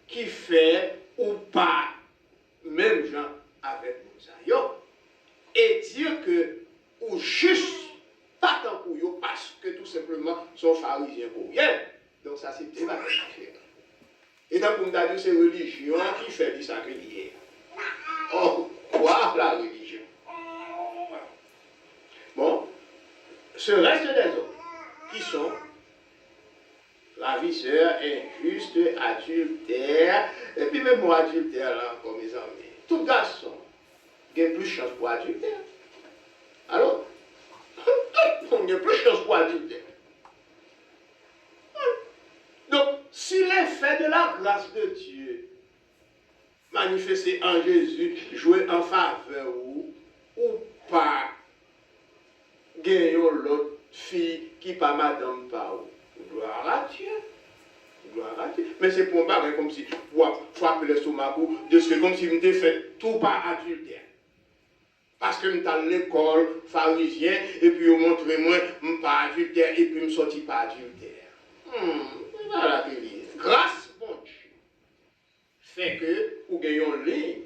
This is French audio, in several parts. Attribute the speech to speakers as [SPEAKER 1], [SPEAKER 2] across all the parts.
[SPEAKER 1] qui fait ou pas, même gens avec nous, et dire que, ou juste, pas tant pour eux, parce que tout simplement, sont pharisiens pour rien. Donc ça, c'est débat différent. Et donc, on a dit, c'est religion qui fait du sacré. Oh, quoi la religion? Bon, ce reste des hommes qui sont ravisseurs, injustes, adultères, et puis même moi, adultère, là, comme mes amis, tout garçon, il y a plus de chance pour adultère. Alors, il y a plus de chance pour adultère. Donc, si l'effet de la grâce de Dieu manifesté en Jésus, joué en faveur ou pas, gagnons l'autre fille qui pas madame pas ou. Gloire à Dieu. Gloire à Dieu. Mais c'est pour moi comme si frapper le stomac de ce que comme si vous m'étiez fait tout par adultère. Parce que je à l'école pharisien et puis vous montrez moi pas adultère et puis me sorti pas adultère. Voilà que grâce bon Dieu fait que vous gagnez en ligne.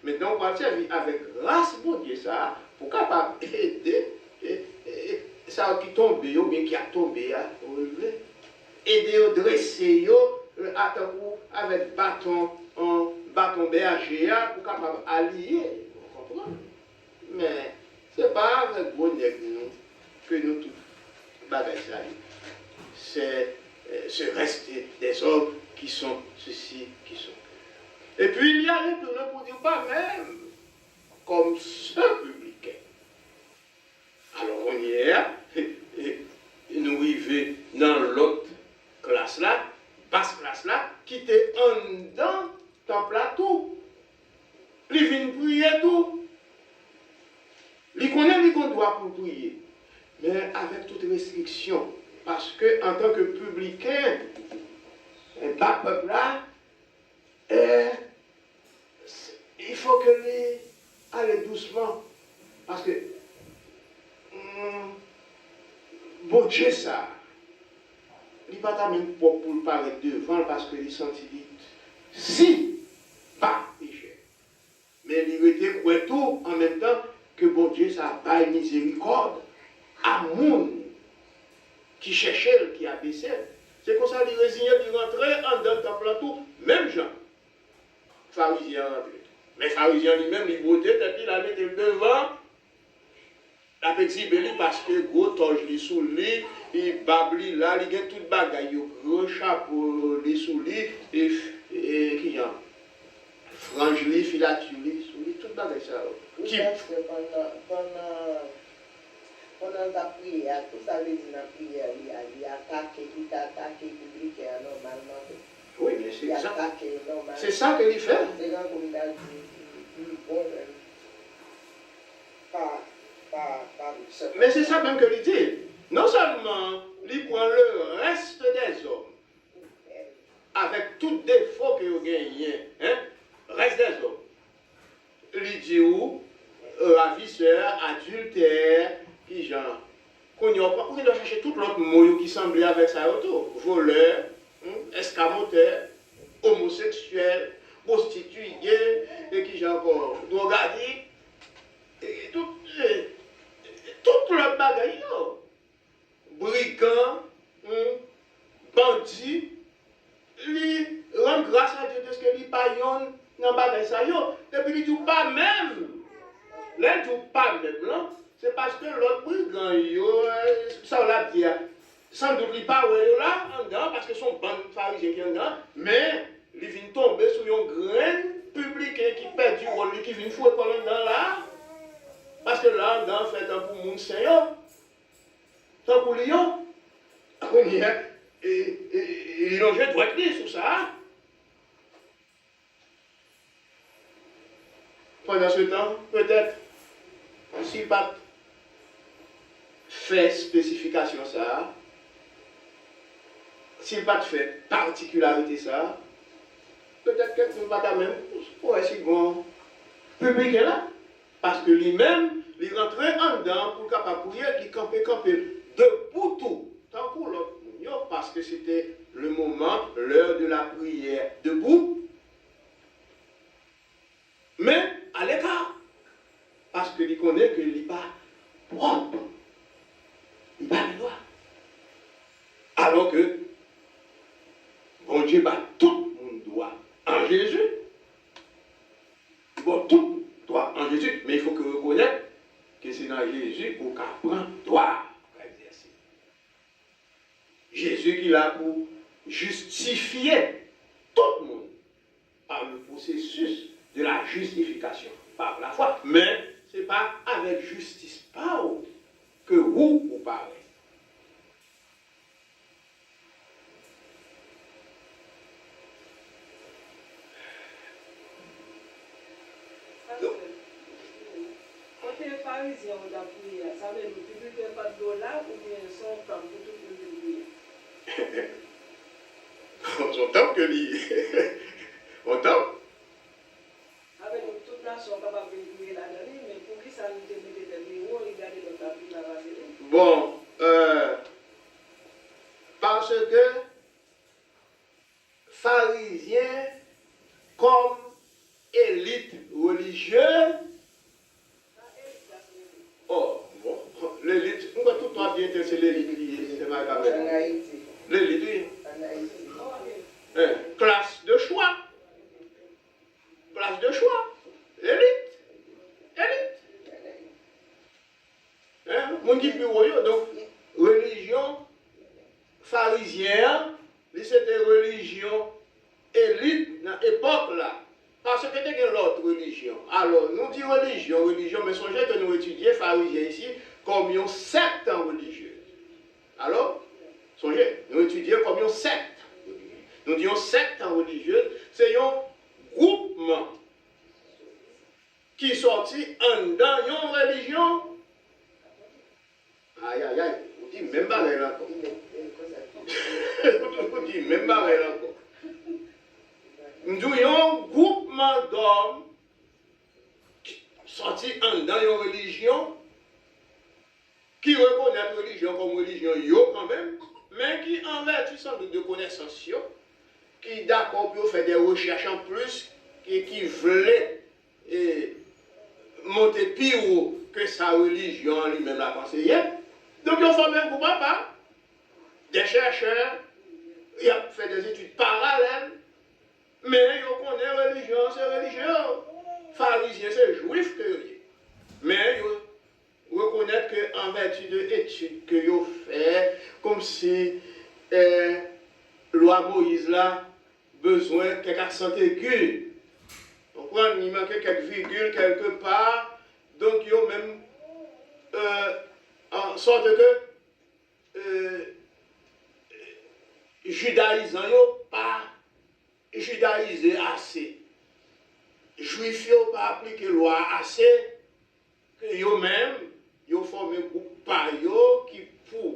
[SPEAKER 1] Maintenant on va servir avec grâce bon Dieu ça pour capable aider ça qui tombe ou bien qui a tombé à relever. Aider à dresser avec bâton berger pour capable allier. Vous comprenez? Mais ce n'est pas avec vos nègres que nous tout bagages ça. C'est ce reste des hommes qui sont ceci, qui sont. Et puis il y a les tournants pour dire pas même comme ce public. Alors on y est, et nous arrivons dans l'autre classe là, basse classe là, qui était en dedans dans plateau. Il vient prier tout. Il connaît qu'on doit pour prier, mais avec toute restriction. Parce que en tant que publicain, pas peuple là, il faut que les aller doucement. Parce que bon Dieu ça, il n'est pas même pour le parler devant parce que il sentit si pas péché. Mais il était quoi tout en même temps que bon Dieu ça baille miséricorde à monde qui cherchait, qui abaissait. C'est comme ça qu'il résignait, il rentrait en dedans de tout, même gens. Pharisien rentré. Mais pharisien lui-même, il votait, et puis il a mis devant. La petite belli parce que gros toge li sous lui, il babli là, il a tout bagaille, gros chapeau li sous lui, et qui y a frange li, filature li sous lui, tout bagaille ça.
[SPEAKER 2] Qui pendant la prière, tout ça veut dire la prière, il attaque, il attaque le public normalement.
[SPEAKER 1] Oui, mais c'est ça. C'est ça qu'il fait.
[SPEAKER 2] C'est quand on a dit,
[SPEAKER 1] mais c'est ça même que il dit. Non seulement il prend le reste des hommes, avec tout défaut qu'il a gagné, reste des hommes. Il dit où, ravisseur, adultère, qui genre, qu'on doit chercher tout l'autre mot qui semblait avec ça autour. Voleur, escamoteur, homosexuel, prostitué, et qui genre encore, drogadie, et tout le bagaille, brigand, bandit, lui rend grâce à Dieu de ce qu'il paillonne dans le bagaille ça, et puis il dit pas même, là il dit pas même, c'est parce que l'autre brigand, ça on l'a dit, sans doute il pas là, en dedans, parce que son bande pharisien qui est en dedans, mais il vient tomber sur un grain public qui perd du rôle, qui vient fouer pendant dedans là, parce que là, en dedans, fait un pour moun saint, tant pour lion, il a joué droit sur ça. Pendant ce temps, peut-être, s'il pas fait spécification ça, s'il pas fait particularité ça, peut-être que nous pas même pour essayer bon public là, parce que lui-même, il rentrait en dedans pour capable prier, il campait debout tout, tant pour l'autre, parce que c'était le moment, l'heure de la prière debout. Dieu, bah, tout le monde doit en Jésus. Bon, tout doit en Jésus, mais il faut que vous reconnaissez que c'est dans Jésus qu'on prend droit à exercer. Jésus qui l'a pour justifier tout le monde par le processus de la justification, par la foi. Mais ce n'est pas avec justice par que vous parlez.
[SPEAKER 3] Quand les pharisiens ont appuyé, ça veut dire que tu ne pas de dollars ou bien son temps pour tout le monde.
[SPEAKER 1] On temps que lui. On temps.
[SPEAKER 3] Avec toute nation capable de payer la dernière, mais pour qui ça nous met des bureaux, regarder le tapis la vaseline.
[SPEAKER 1] Bon, parce que pharisiens comme élite religieuse. Oh, bon, l'élite, on va tout le temps bien dire c'est l'élite, c'est ma caméra.
[SPEAKER 2] En Haïti.
[SPEAKER 1] L'élite, oui.
[SPEAKER 2] En Haïti.
[SPEAKER 1] Classe de choix. Classe de choix. Élite. Élite. Mon qui plus haut, donc, religion pharisienne, c'était religion élite dans l'époque là. Parce que c'était l'autre religion. Alors, nous disons religion, mais songez que nous étudions pharisiens ici comme une secte religieuse. Alors, songez, nous étudions comme une secte. Nous disons secte religieuse, c'est un groupement qui sortit en dans une religion. Aïe, aïe, aïe, vous dites même pas là encore. Vous dites même pas là encore. Nous avons un groupement d'hommes sortis dans une religion qui reconnaît la religion comme religion, quand même, mais qui, en vertu sans doute de connaissances, qui d'accord pour faire des recherches en plus, et qui voulait monter plus haut que sa religion lui-même la conseillé. Donc, ils ont formé un groupe à part, des chercheurs, ils ont fait des études parallèles. Mais ils connaissent religion, c'est religieux. Pharisiens, c'est juif que mais ils reconnaissent qu'en vertu de l'étude que ils ont fait, comme si loi Moïse là, besoin de quelques accent aigu. On prend, il manquait quelques virgules quelque part, donc ils ont même en sorte que judaïsant, ils n'ont pas judaïsé assez. Juifs n'ont pas appliqué la loi assez, que eux-mêmes, ils ont formé un groupe par eux qui pour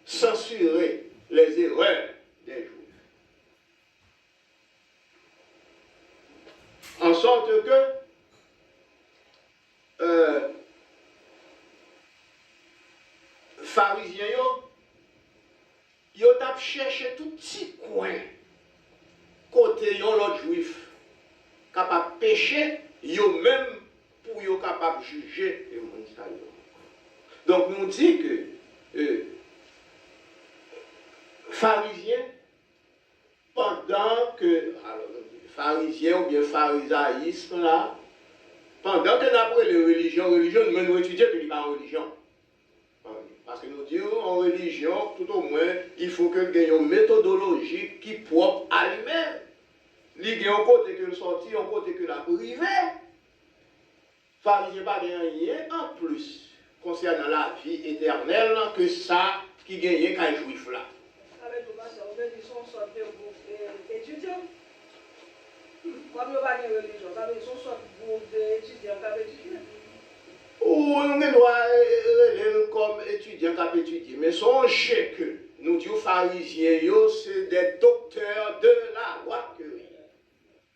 [SPEAKER 1] censurer les erreurs des Juifs. En sorte que pharisiens, ils ont cherché tout petit coin côté l'autre juif capable de pécher, même pour être capable de juger le monde. Donc nous dit que pharisiens, pendant que, alors, pharisiens ou bien pharisaïsme là, pendant que nous apprenons les religions, nous étudions que nous pas en religion. Parce que nous disons en religion, tout au moins, il faut que nous ayons une méthodologie qui est propre à lui-même. Il y a un côté que le sorti, un côté que la privée. Pharisien pas rien en plus concernant la vie éternelle que ça qui gagne quand il juif là.
[SPEAKER 3] Avec le passé, on veut dire son sorte de groupe étudiant. Comme le pas de religion, ça veut dire son sorte de groupe d'étudiants qui ont étudié.
[SPEAKER 1] Ou nous devons comme étudiants qui ont étudié. Mais songez que nous disons pharisiens, c'est des docteurs de la loi que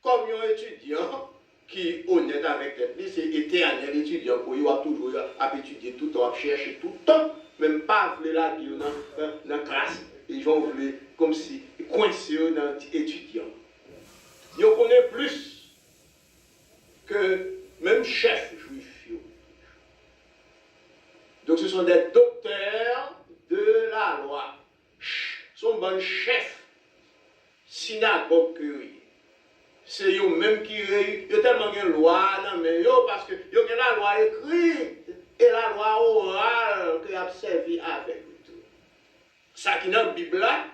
[SPEAKER 1] comme un étudiant qui est honnête avec lui, c'est éternel étudiant pour lui, toujours à étudier tout le temps, à chercher tout le temps, même pas vouloir la dire dans la classe, ils vont vouloir comme si coincés dans l'étudiant. Ils connaissent plus que même chef juif. Donc ce sont des docteurs de la loi. Sont bons chefs pédagogue que c'est eux-mêmes qui ont tellement de loi, mais parce que ils ont la loi écrite et la loi orale qui a servi avec eux. Ça qui est dans la Bible là,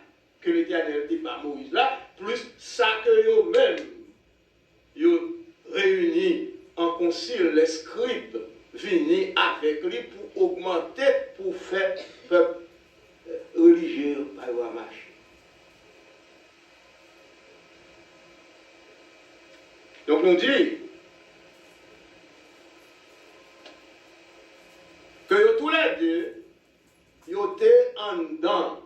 [SPEAKER 1] que l'Éternel dit par Moïse là, plus ça que eux-mêmes, ils réunis en concile les scribes, venir avec lui pour augmenter, pour faire peuple religieux par marcher. Donc nous dit que tous les deux, ils étaient en dedans.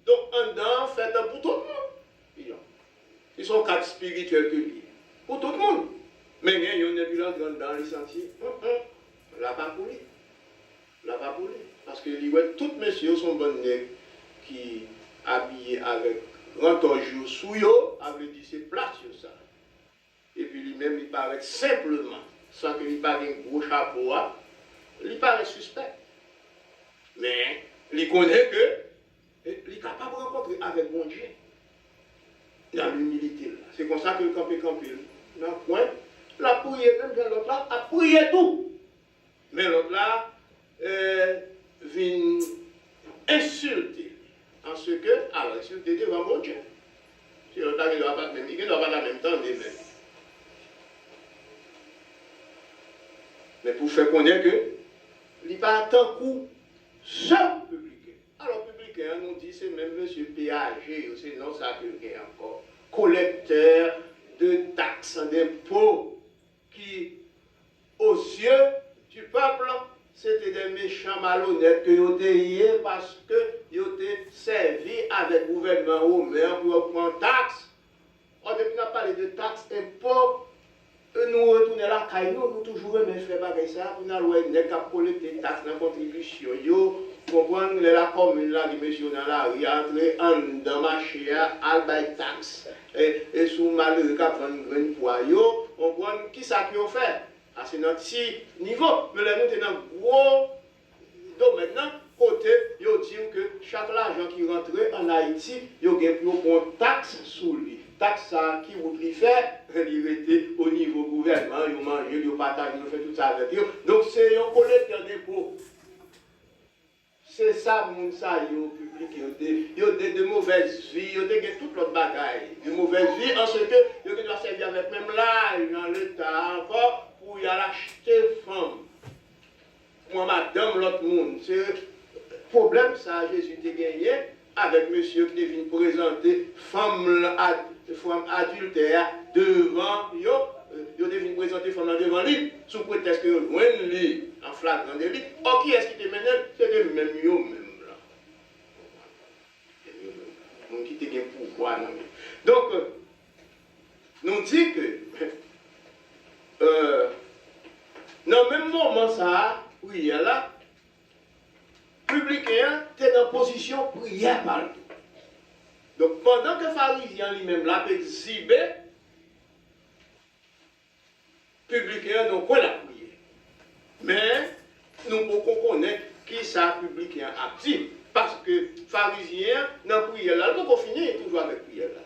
[SPEAKER 1] Donc en dedans, fait pour tout le monde. Ils sont quatre spirituels que lui. Pour tout le monde. Mais il y a une ambulance dans les sentiers. Là pas pour lui. Là pas pour lui. Parce que tous les messieurs sont bons qui habillés avec rentorjou sous eux, avec dit c'est place sur ça. Et puis lui-même, il paraît simplement, sans qu'il paraît un gros chapeau, il paraît suspect. Mais il connaît que il est capable de rencontrer avec bon Dieu. Dans l'humilité. C'est comme ça que le campé dans le coin, la prière, même dans l'autre là, a prié tout. Mais l'autre là, vient insulter. En ce que, alors insulter devant mon Dieu. Si l'autre là, il ne doit pas en même temps des mêmes. Mais pour faire connaître que, il n'y a pas tant coup seul public. Alors, public, nous dit, c'est même monsieur péager, c'est non ça public encore. Collecteur de taxes, d'impôts, qui, aux yeux du peuple, c'était des méchants malhonnêtes que ils étaient parce qu'ils étaient servis avec le gouvernement romain pour prendre taxes. On a parlé de taxes, impôts. Nous retournons la caille, nous toujours aimons faire ça, pour nous collecter des taxes dans la contribution. Pour comprendre la commune, là, les messieurs dans la rue, entrer dans le marché, à bailler taxes. Et sous malheureux, qui prend une grande poids, on comprend qui ça qu'ils ont fait. C'est notre petit niveau. Mais là, nous sommes dans un gros domaine. Maintenant, côté, ils disent que chaque argent qui rentre en Haïti, il y a une taxe sur lui. Taxe qui vous le fait, il était au niveau gouvernement, il mange, il partage, il fait tout ça avec eux. Donc c'est un collecteur d'impôts. C'est ça, mon ça, il public, il y a de mauvaises vies, il y a toute l'autre bagaille. De mauvaises vies, en ce que, il doit servir avec même l'âge dans l'État encore, pour y aller acheter femme. Moi, madame, l'autre monde, c'est le problème, ça, Jésus t'a gagné, avec monsieur qui vient présenter femme adultère devant yo devine présenter femme devant lui sous prétexte que loin lui en flagrant délit. Or qui est-ce qui te mène? C'est de même yo même là. Donc qui te gagne pouvoir non. Donc nous dit que dans le même moment ça prière là publicain t'es dans position prière partout. Donc, pendant que le pharisien lui-même l'a exhibé, publicain n'a pas la prière. Mais, nous pouvons connaître qui ça publicain actif. Parce que pharisien, dans la prière là, nous pouvons finir toujours avec la prière là.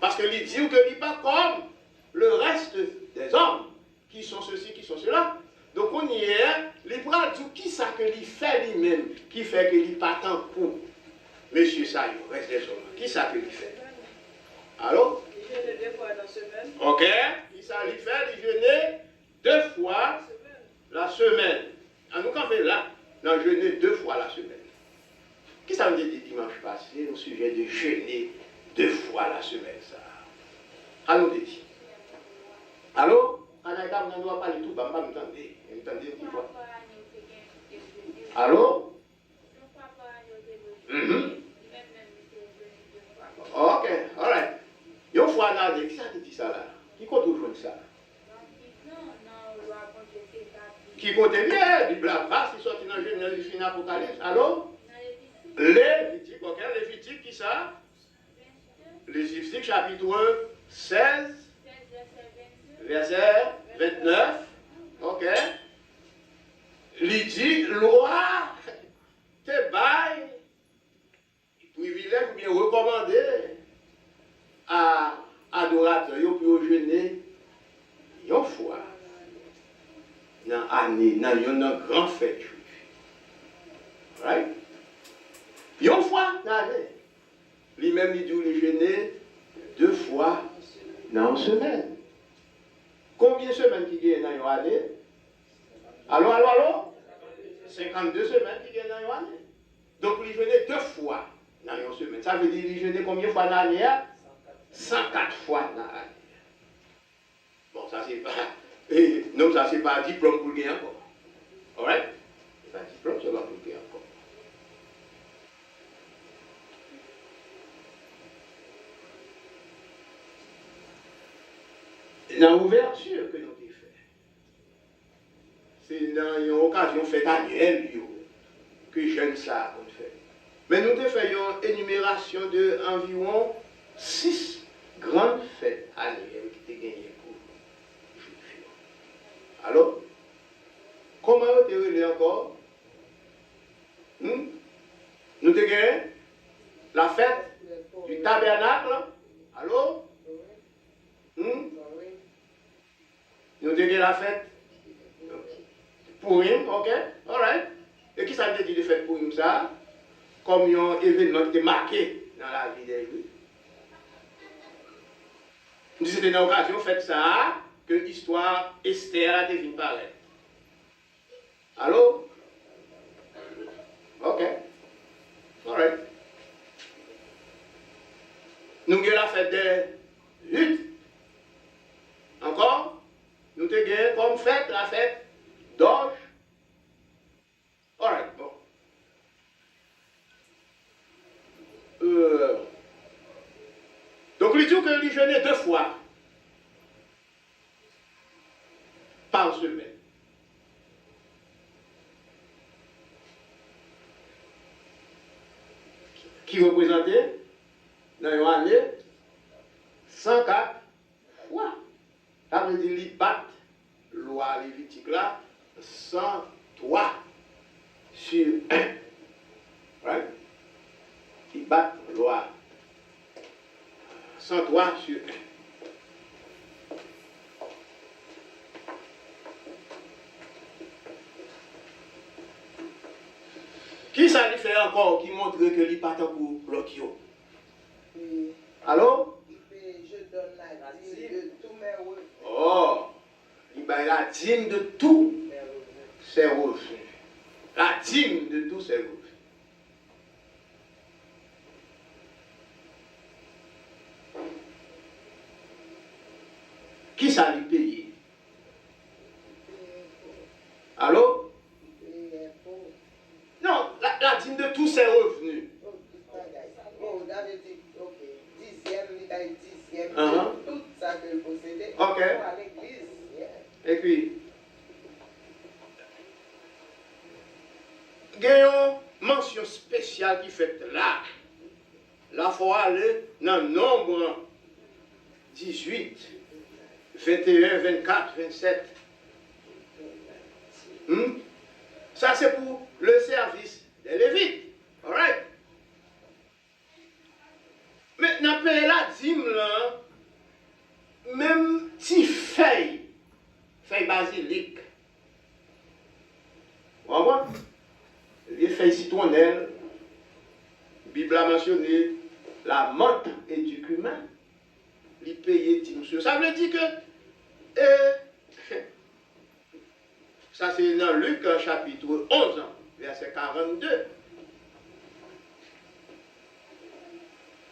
[SPEAKER 1] Parce qu'il dit qu'il n'est pas comme le reste des hommes, qui sont ceci, qui sont cela. Donc, on y est, les bras disent qui ça que lui fait lui-même, qui fait que lui pas tant pour. Monsieur Sayo, reste des hommes. Qui ça que lui fait? Allô?
[SPEAKER 3] Il jeûne 2 fois dans la semaine.
[SPEAKER 1] Ok. Qui ça lui fait? Il jeûne 2 fois la semaine. En nous quand là, on jeûne 2 fois la semaine. Qui ça veut dire dimanche passé au sujet de jeûner 2 fois la semaine ça? Allô, dit. Allô? Anaïta, on ne doit pas parler tout, bah, pas m'entendre. M'entendez une fois. Allô? Ok, alright. Une fois là, qui ça qui dit ça là? Qui compte toujours ça? Qui compte bien? Du blabla, si sorti dans le Genèse, il finit l'Apocalypse. Allô? Lévitique, ok? Lévitique, qui ça? Lévitique, chapitre 16, verset 29. Ok? Il dit, loi, te bail. Privilège ou bien recommandé à adorateurs pour jeûner une fois dans l'année, dans une grande fête juive. Right? Une fois dans l'année. Lui-même, il dit jeûner 2 fois dans une semaine. Combien de semaines qui gagnent dans une année? Allô? 52 semaines qui gagnent dans une année. Donc, il jeûne 2 fois dans une semaine. Ça veut dire qu'il jeûne combien de fois dans l'année? 104 fois dans l'année. Bon, ça c'est pas. Non, ça c'est pas un diplôme pour le gagner encore. Alright? C'est pas un diplôme, c'est pas pour le gagner encore. Dans l'ouverture que nous avons fait, c'est dans une occasion faite annuelle que j'aime ça qu'on fait. Mais nous avons fait une énumération d'environ 6 grandes fêtes annuelles qui étaient gagnées pour les Juifs. Alors, comment vous avez relé encore? Nous avons gagné la fête du tabernacle. Allô? Nous avons gagné la fête Purim, ok? Alright. Et qui ça veut dire de fête Purim ça? Comme un événement qui était marqué dans la vie des Juifs. C'était une occasion faite ça que l'histoire Esther a devenu paraître. Allô? Ok. Alright. Nous avons la fête des luttes. Encore? Nous avons comme fête la fête d'Orge. Alright, bon. Donc, il dit que lui jeûnait 2 fois par semaine. Qui représentait dans une année 104 fois. Ça veut dire qu'il bat loi lévitique là 103 sur 1. Right? Il bat loi 103 sur 1. Qui ça lui fait encore qui montre que lui pas tant pour l'autre? Allô?
[SPEAKER 2] Je donne la dîme de tous mes revenus.
[SPEAKER 1] Oh! Il va la dîme de tous ses revenus. La dîme de tous ses revenus. Qui ça lui paye? Allô? Non, la dîme de tous ses revenus.
[SPEAKER 2] Oh, David dit, ok, 10e, il a 10e,
[SPEAKER 1] Uh-huh.
[SPEAKER 2] tout ça que vous possédez,
[SPEAKER 1] Ok.
[SPEAKER 2] pour à l'église. Yeah.
[SPEAKER 1] Et puis, il y a une mention spéciale qui fait là. La fois aller dans Nombre 18, 21, 24, 27. Ça, c'est pour le service des Lévites. Alright? Maintenant, payer la dîme, là, même si feuille basilic. Vous voyez? Les feuilles citronnelles, la Bible a mentionné la menthe et du cumin. Les payer dîme. Ça veut dire que ça c'est dans Luc chapitre 11, verset 42.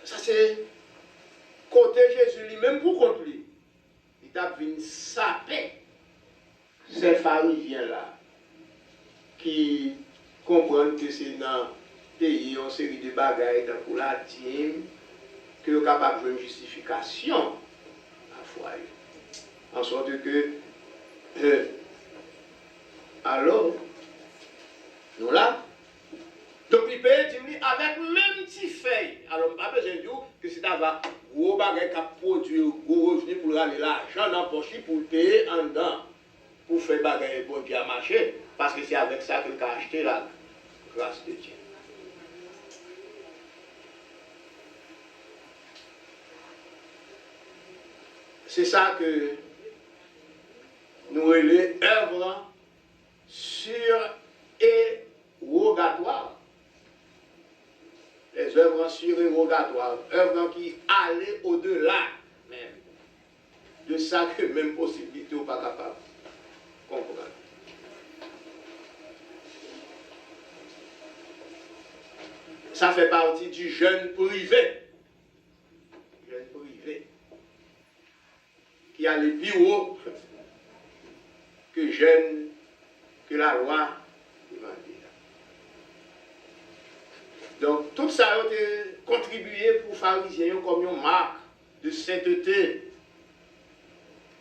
[SPEAKER 1] Ça c'est côté Jésus lui-même pour contre lui. Il a venu saper ces pharisiens là qui comprennent que c'est dans le pays une série de bagailles pour la dîme que vous êtes capable de jouer une justification à foi. En sorte que alors nous là donc il peut dire avec même petit feuille. Alors pas besoin de dire que c'est un gros bagage qui a produit gros revenu pour aller l'argent dans la poche pour payer en dedans pour faire bagage bon Dieu à marcher parce que c'est avec ça qu'il a acheté la grâce de Dieu. c'est ça que nous relèvons œuvre surérogatoires. Les œuvres surérogatoires, œuvres qui allaient au-delà même de ça que même possibilité ou pas capable de comprendre. Ça fait partie du jeûne privé. Jeûne privé. Qui a les plus hauts que jeûne que la loi demande. Donc, tout ça a contribué pour les pharisiens comme une marque de sainteté.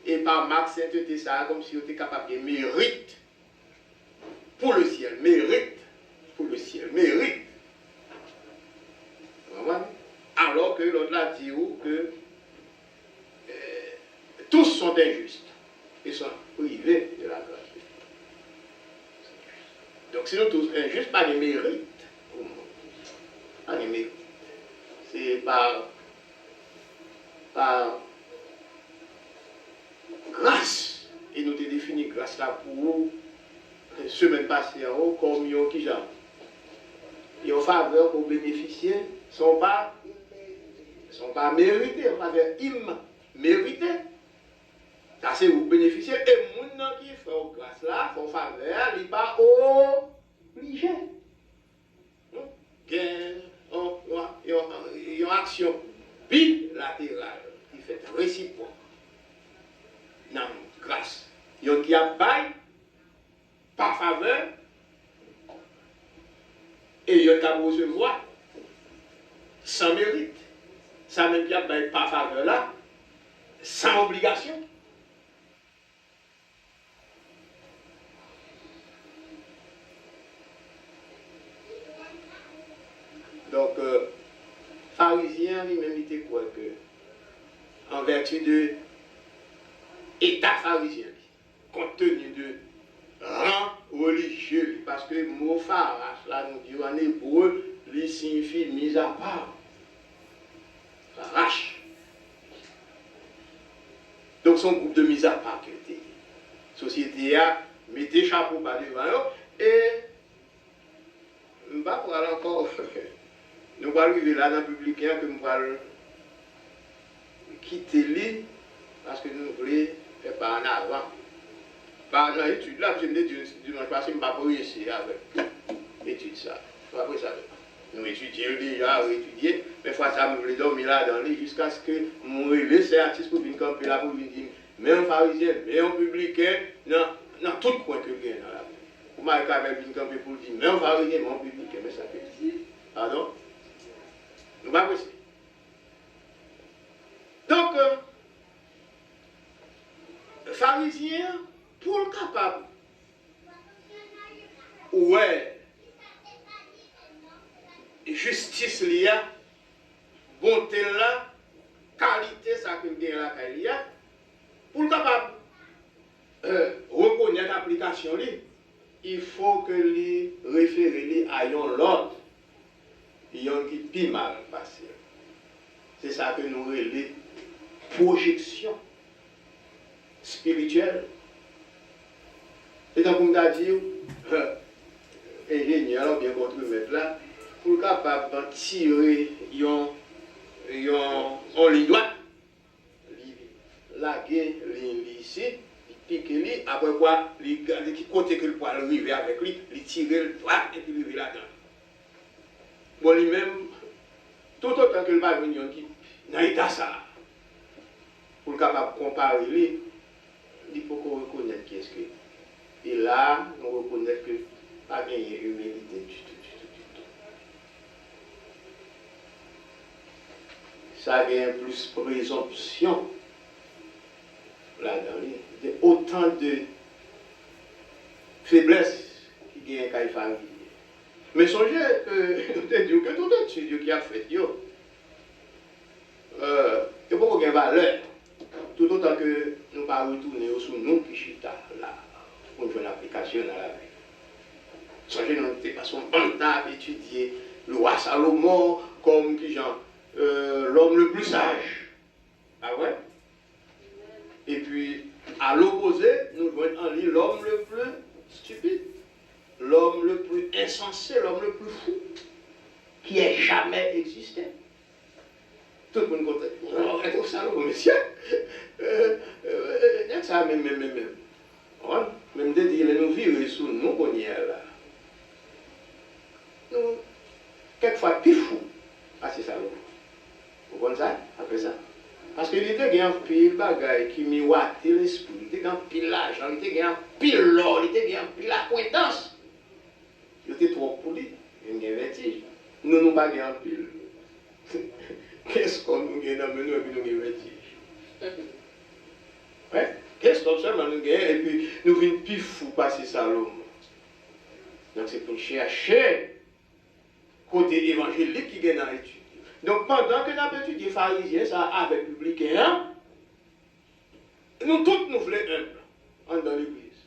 [SPEAKER 1] Et par marque de sainteté, ça comme si on était capable de mérite pour le ciel. Mérite pour le ciel. Mérite. Alors que l'autre l'a dit que tous sont injustes et sont privés de la grâce. Donc si nous tous injustes, pas de mérite. Pas de mérite. C'est par grâce. Et nous te définissons grâce là pour semaine passée comme yo qui genre. Et en faveur pour bénéficier sont pas mérités, en faveur immérités. Ça c'est vous bénéficier et moun qui fait grâce là, en faveur, il pas obligé. Il y a une action bilatérale qui fait réciproque. Non, grâce. Il y a qui a bail par faveur et il y a qui a recevoir sans mérite. Ça même qui a bail par faveur là, sans obligation. Donc, pharisien lui-même il était quoi que, en vertu de état pharisien, compte tenu de rang religieux, parce que le mot pharas, là, nous disons en hébreu, il signifie mise à part. Pharas. Donc, son groupe de mise à part qui était. La société a mis des chapeaux par devant eux, et je ne vais pas parler encore. Nous allons arriver là dans le public que nous allons quitter l'île parce que nous voulons faire pas en avant. Par dans l'étude là, je me dis dimanche passé, je ne vais pas réussir avec l'étude ça. Après ça, nous étudions déjà, étudier, mais fois ça, nous voulons dormir là dans l'île jusqu'à ce que nous réveillons ces artistes pour venir camper là, pour venir dire, même pharisien, même publicain, dans tout coin que vous avez dans la vie. Vous m'avez quand même venir camper pour dire, même pharisien, même publicain, mais ça fait dire. Pardon? Nous ne pouvons pas. Donc, pharisien, pour le capable, ouais, justice liée, bonté là, qualité, ça que bien la qualité, pour le capable, reconnaître l'application, il faut que les référés à l'ordre. Il y a qui plus mal passé. C'est ça que nous relèvons projection spirituelle. C'est un comme dire, ingénieur, bien contre-maître là, pour capable de tirer en ligne droite, laguer ici, piquer, après quoi, qui côté que le poil arriver avec lui, il tirer le droit et puis arriver là-dedans. Bon, lui-même, tout autant que le va venir qui dans l'état ça, pour le capable de comparer lui, il faut qu'on reconnaisse qu'est-ce que. Et là, on reconnaît que pas bien humilité du tout. Ça vient plus présomption là-dedans. Il y a autant de faiblesses qui viennent quand il faut. Mais songez que tout autre Dieu qui a fait, il n'y a pas aucune valeur. Tout autant que nous ne pas retourner sur nous qui chita là, pour faire une application dans la vie. Songez nous parce qu'on a étudié le roi Salomon comme qui genre l'homme le plus sage. Ah ouais? joindre en lui l'homme le plus stupide, l'homme le plus insensé, l'homme le plus fou qui ait jamais existé. Tout le monde compte. On est au salon, monsieur. Ça, même. Même de dire, nous vivons sous nous, qu'on y est là. Nous, quelquefois, plus fou. Ah, c'est ça. Vous comprenez ça, après ça? Parce qu'il était un pile bagaille qui miroitait l'esprit, il était un pile l'argent, il était un pile l'or, il était un pile l'acquaintance. Il était trop pour lui, il y a un vertige. Nous n'avons pas un pile. Qu'est-ce qu'on nous gagne dans nous et puis nous avons un vertige? Ouais? Qu'est-ce qu'on seulement nous gagne et puis nous venons plus fou passer ça l'homme. Donc c'est pour chercher côté évangélique qui gagne dans l'étude. Donc pendant que nous avons étudié pharisiens, ça avec publicains, nous tous nous voulons humbles dans l'église.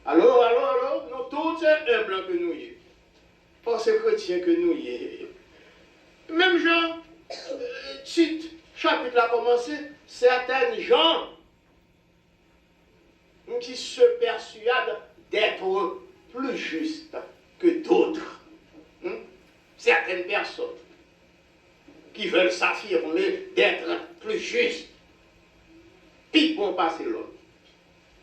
[SPEAKER 1] Alors, nous tous c'est humbles que nous y est. Pas ces chrétiens que nous y est. Même Jean, titre, chapitre a commencé, certains gens qui se persuadent d'être plus justes que d'autres. Certaines personnes qui veulent s'affirmer d'être plus justes, puis vont passer l'autre.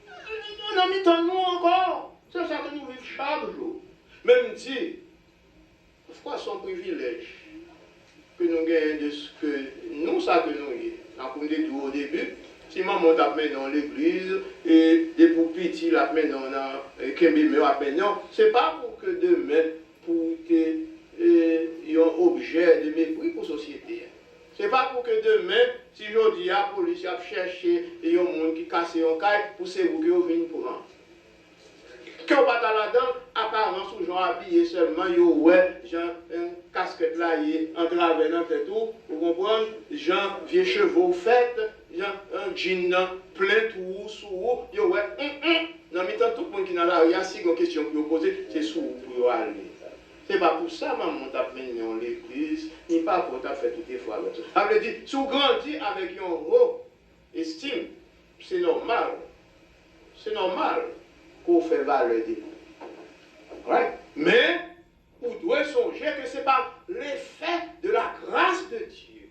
[SPEAKER 1] On a mis en nous encore. C'est ça que nous vivons chaque jour. Même si, pourquoi son privilège que nous gagnons de ce que nous, ça que nous avons, comme dit tout au début, si maman t'a mis dans l'église et des pour petit l'a mis dans Kembe l'a mis dans, c'est pas pour que demain, pour que un objet de mépris pour la société. Ce n'est pas pour que demain, si je dis à la police a cherché un monde qui casse un caille, pour c'est vous qui venez pour moi. Quand on va là-dedans, apparemment, sous gens habillés seulement, ouais, genre, un casquette là, en travers dans tête tout, vous comprenez? Genre, vieux chevaux faits, genre, un jean plein tout, sous, ouais, non, mais tant tout le monde qui est dans la rue, si une question pour vous poser, c'est sous pour aller. Ce n'est pas pour ça, maman, t'a mené en l'église, ni pas pour t'a fait toutes les fois. Ça veut dire, si vous grandissez avec une haute estime, c'est normal. C'est normal qu'on fait valeur de vous. Ouais? Mais, vous devez songer que ce n'est pas l'effet de la grâce de Dieu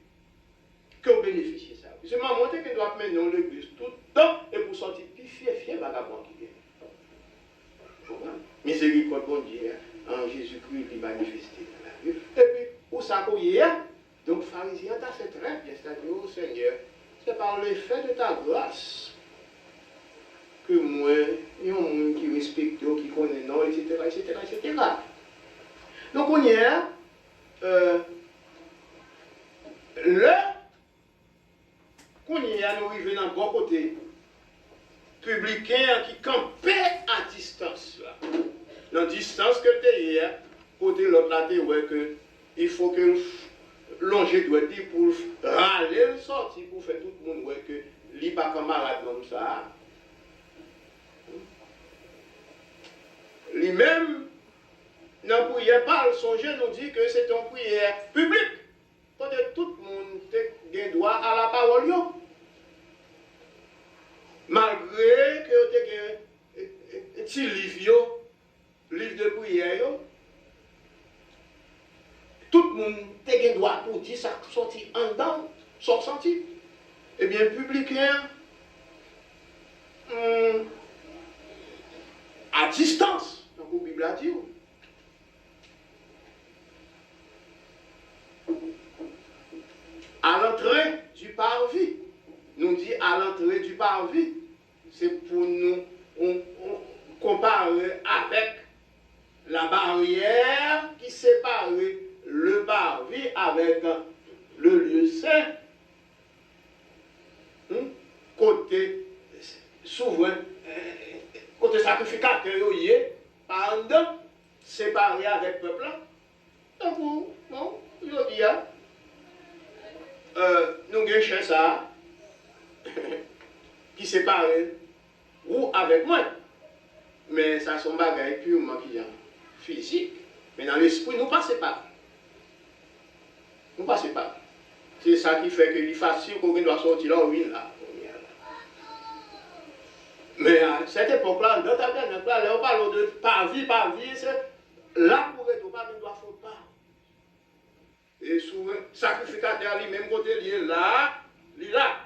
[SPEAKER 1] que vous bénéficiez de ça. C'est maman qui doit mener en l'église tout le temps et pour sortir plus fier, vagabond qui vient. Miséricorde, bon Dieu. En Jésus-Christ, il manifesté dans la vie. Et puis, où ça couille? Donc, pharisien, tu as fait très bien, c'est-à-dire, oh Seigneur, c'est par l'effet de ta grâce que moi, il y a un monde qui respecte, qui connaît, non, etc. Donc, on y est, là, qu'on y est, nous arrivons dans le bon côté, publicain qui campait à distance, là. Dans la distance que tu es hier, côté l'autre là, tu vois que il faut que longer doit dire pour râler le sorti pour faire tout le monde ouais que lui pas camarade comme ça. Lui-même, dans la prière, parle, songer nous dit que c'est une prière publique. Peut-être tout le monde a droit à la parole. Yo. Malgré que tu as un petit livre. Livre de prière, tout le monde a droit pour dire ça sorti en dedans, sont sorti. Eh bien, publicain, à distance, donc la Bible a dit. À l'entrée du parvis, nous dit à l'entrée du parvis, c'est pour nous comparer avec la barrière qui séparait le parvis avec le lieu saint, côté souverain, côté sacrificateur, il est, par en dedans, séparé avec le peuple. Donc, bon, je dis, nous avons cherché ça, qui sépare ou avec moi. Mais ça, sont bagailles purement qui est physique. Mais dans l'esprit, nous ne passons pas. Nous ne passons pas. C'est ça qui fait que c'est facile qu'on doit sortir là, oui, là. Mais Mais à cette époque-là, dans ta dernière là, on parle de par vie, c'est là pour être pas, ne doit faire pas. Et souvent, sacrificateur lui-même, côté il est là, il est là.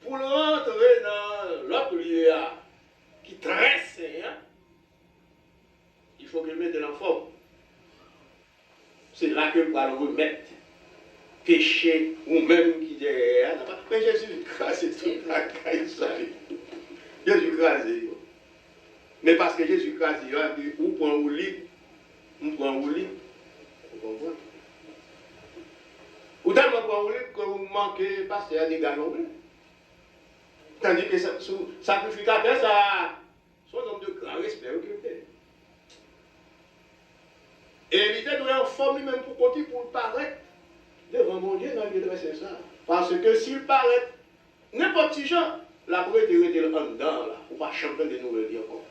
[SPEAKER 1] Pour le rentrer dans l'autre lieu qui est très sain, il faut qu'il mette en forme. C'est là que vous allez remettre péché ou même qui derrière. Mais Jésus crasé toute la caille. Jésus crasé. Mais parce que Jésus crasé, il a dit, ou prend ou lit, ou prend ou lit. Vous comprenez? Ou tellement prend ou lit que vous manquez passer à des galons. Tandis que sacrificateur, ça, son homme de grand respect occupé. Et il était doué en forme lui-même pour compter, pour paraître devant mon Dieu dans le lieu de ça. Parce que s'il paraît, n'importe qui gens, la pourrait être en dedans, là, pour pas chanter de nouvelles vies encore.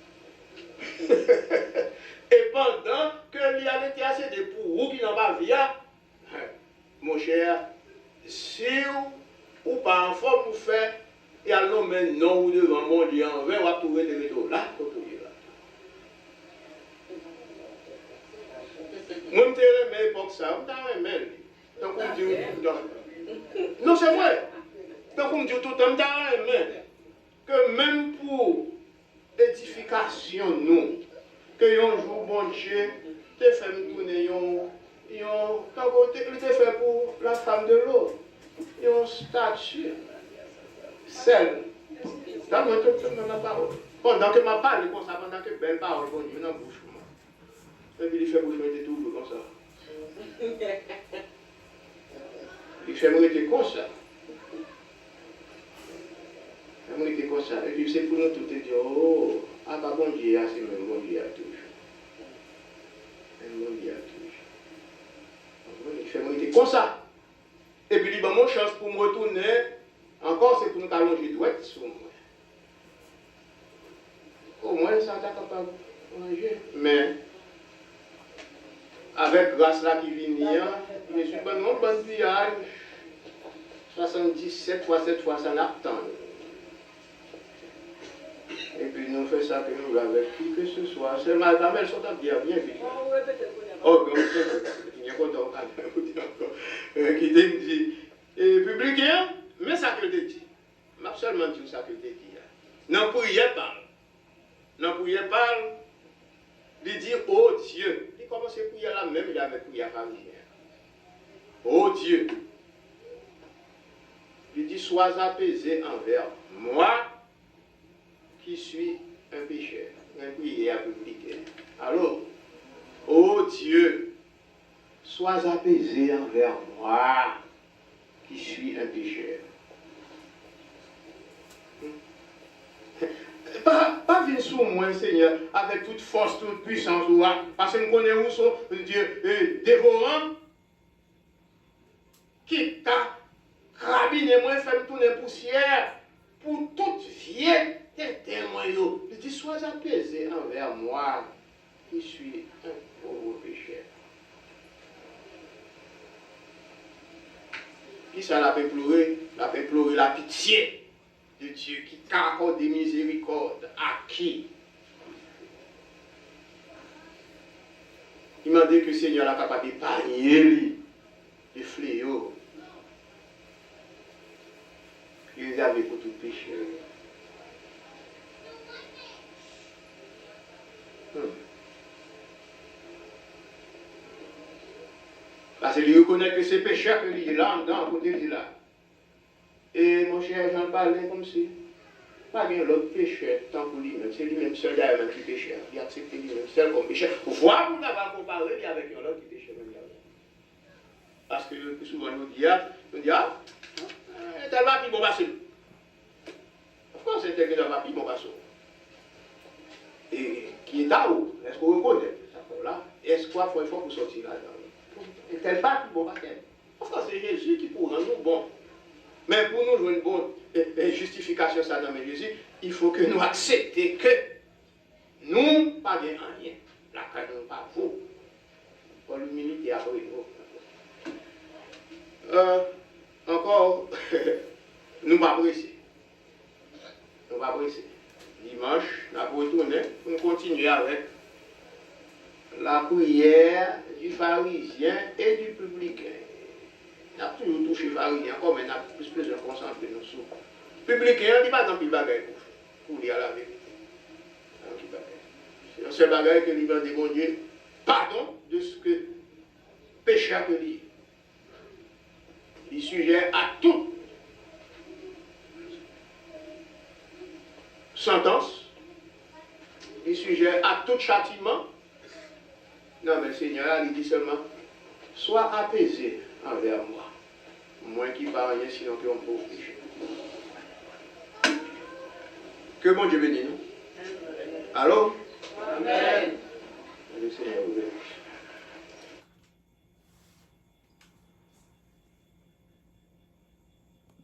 [SPEAKER 1] Et pendant que l'y a été assez de pour vous qui n'ont pas vu, mon cher, si ou pas en forme, vous faites, et alors maintenant, ou devant mon Dieu, on va trouver des retours là, moi, je me pour ça, je me donc, on dit, non, c'est vrai. Donc, on dit tout le temps, que même pour édification, nous, que un jour, bon Dieu, te fait me tourner, il te fait pour la femme de l'autre, un statut, celle. Dans ma parole. Pendant que ma parole, comme ça, pendant que belle parole, bon Dieu, dans la bouche. Et puis il fait bouche, il tout comme ça. Il fait m'arrêter comme ça. Il m'arrêter comme ça. Et puis c'est pour nous tout dire, oh, ah bah bon Dieu, c'est même bon Dieu à toujours. Bon Dieu à toujours. Il fait m'arrêter comme ça. Et puis il dit, bah, mon chance pour me retourner, encore c'est pour nous allonger droite sur moi. Au moins ça t'a capable de manger. Mais avec grâce là qui vient, je suis bon pillage. 77 fois 7 fois ça n'attend. Et puis nous faisons ça que nous avec qui que ce soit. C'est ma dame, elles sont bien vite. Oh, il y a content qui te dit, publicain, mais ça que te dit. Je seulement dit ça que te dit. Non, priez pas. Non, priez pas. Il dit, oh Dieu. Il commence à prier là même, il avait prié à familière. Oh Dieu. Il dit, sois apaisé envers moi qui suis un pécheur. Un prière publique. Alors, oh Dieu, sois apaisé envers moi qui suis un pécheur. Pas venir sur moi, Seigneur, avec toute force, toute puissance, parce que nous connaissons où Dieu dévorant, qui t'a rabiné moi, fait tourner poussière, pour toute vieille témoin. Il dit, sois apaisé envers moi, qui suis un pauvre pécheur. Qui ça l'a fait pleurer? La fait pleurer la pitié de Dieu qui t'accorde des miséricordes. À qui? Il m'a dit que le Seigneur est capable d'épargner les fléaux. Il les avait pour tout péché. Parce qu'il reconnaît que c'est pécheur que il est là, dedans, à côté de là. Et mon cher Jean parlait comme si, pas bien l'autre pécheur, tant pour lui-même, c'est lui-même seul d'ailleurs même qui pécheur. Il accepte lui-même seul comme pécheur. Voir pour n'avoir comparé avec l'autre qui pécheur. Parce que souvent nous dit, tel va puis bon basse. Pourquoi c'est tel que va puis bon basse? Et qui est à où? Est-ce qu'on reconnaît ça là? Est-ce qu'il faut pour sortir là-dedans? Et tel va puis bon basse. Pourquoi c'est Jésus qui pour rendre nous bon? Mais pour nous jouer une bonne justification ça dans Jésus, il faut que nous acceptions que nous pas bien rien. La carte nous pas vous. Pour l'humilité après nous. Encore, nous pas pressés. Nous pas pressé. Dimanche, nous avons retourné, on continue avec la prière du pharisien et du publicain. Nous avons toujours touché le pharisien, comme nous avons plus besoin de concentrer nous sur le publicain, il n'y a pas dans le bagage pour dire la vérité. C'est un seul bagage que lui va demander pardon de ce que péché a dit. Il est sujet à toute sentence, il est sujet à tout châtiment. Non, mais le Seigneur, il dit seulement sois apaisé envers moi. Moi qui ne parle rien sinon que on pauvre péché. Que bon Dieu bénisse nous. Allô?
[SPEAKER 2] Amen.